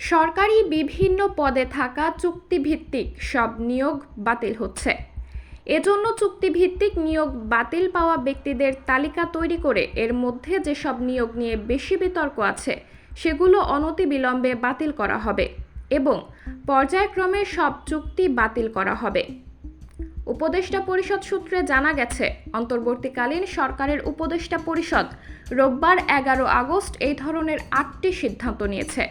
সরকারি বিভিন্ন পদে থাকা চুক্তিভিত্তিক সব নিয়োগ বাতিল হচ্ছে। এজন্য চুক্তিভিত্তিক নিয়োগ বাতিল পাওয়া ব্যক্তিদের তালিকা তৈরি করে এর মধ্যে যেসব নিয়োগ নিয়ে বেশি বিতর্ক আছে সেগুলো অনতিবিলম্বে বাতিল করা হবে এবং পর্যায়ক্রমে সব চুক্তি বাতিল করা হবে। উপদেষ্টা পরিষদ সূত্রে জানা গেছে, অন্তর্বর্তীকালীন সরকারের উপদেষ্টা পরিষদ রোববার 11 আগস্ট এই ধরনের 8টি সিদ্ধান্ত নিয়েছে।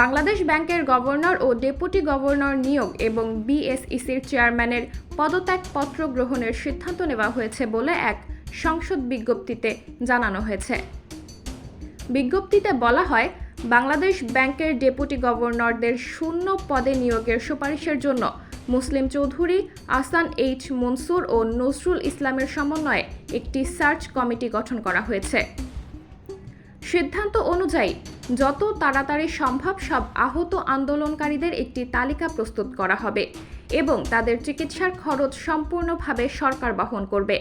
বাংলাদেশ ব্যাংকের গভর্নর ও ডেপুটি গভর্নর নিয়োগ এবং বিএসইসির চেয়ারম্যানের পদত্যাগপত্র গ্রহণের সিদ্ধান্ত নেওয়া হয়েছে বলে এক সংসদ বিজ্ঞপ্তিতে জানানো হয়েছে। বিজ্ঞপ্তিতে বলা হয়, বাংলাদেশ ব্যাংকের ডেপুটি গভর্নরদের শূন্য পদে নিয়োগের সুপারিশের জন্য মুসলিম চৌধুরী, আহসান এইচ মনসুর ও নজরুল ইসলামের সমন্বয়ে একটি সার্চ কমিটি গঠন করা হয়েছে। সিদ্ধান্ত অনুযায়ী যত তাড়াতাড়ি সম্ভব সব আহত আন্দোলনকারীদের একটি তালিকা প্রস্তুত করা হবে এবং তাদের চিকিৎসার খরচ সম্পূর্ণভাবে সরকার বহন করবে।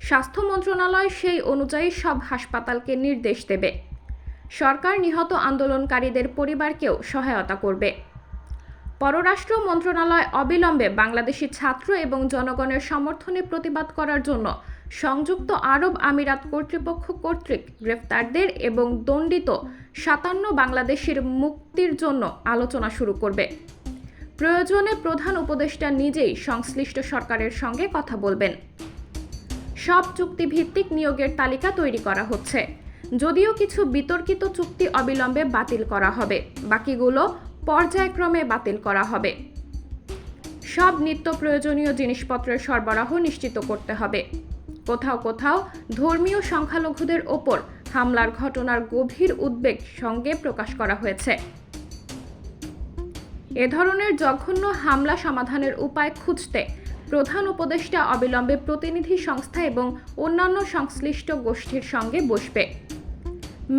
স্বাস্থ্য মন্ত্রণালয় সেই অনুযায়ী সব হাসপাতালকে নির্দেশ দেবে। সরকার নিহত আন্দোলনকারীদের পরিবারকেও সহায়তা করবে। পররাষ্ট্র মন্ত্রণালয় অবিলম্বে বাংলাদেশি ছাত্র এবং জনগণের সমর্থনে প্রতিবাদ করার জন্য সংযুক্ত আরব আমিরাত কর্তৃপক্ষ কর্তৃক গ্রেফতারদের এবং দণ্ডিত 57 বাংলাদেশির মুক্তির জন্য আলোচনা শুরু করবে। প্রয়োজনে প্রধান উপদেষ্টা নিজেই সংশ্লিষ্ট সরকারের সঙ্গে কথা বলবেন। সব চুক্তিভিত্তিক নিয়োগের তালিকা তৈরি করা হচ্ছে। যদিও কিছু বিতর্কিত চুক্তি অবিলম্বে বাতিল করা হবে, বাকিগুলো পর্যায়ক্রমে বাতিল করা হবে। সব নিত্য প্রয়োজনীয় জিনিসপত্রের সরবরাহ নিশ্চিত করতে হবে। কোথাও কোথাও ধর্মীয় সংখ্যালঘুদের ওপর হামলার ঘটনার গভীর উদ্বেগ সঙ্গে প্রকাশ করা হয়েছে। এ ধরনের জঘন্য হামলা সমাধানের উপায় খুঁজতে প্রধান উপদেষ্টা অবিলম্বে প্রতিনিধি সংস্থা এবং অন্যান্য সংশ্লিষ্ট গোষ্ঠীর সঙ্গে বসবে।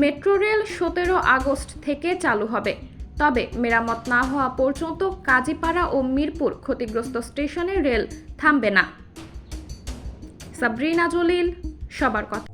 মেট্রো রেল 17 আগস্ট থেকে চালু হবে, তবে মেরামত না হওয়া পর্যন্ত কাজীপাড়া ও মিরপুর ক্ষতিগ্রস্ত স্টেশনে রেল থামবে না। সাবরিনা জলিল, সবার কথা।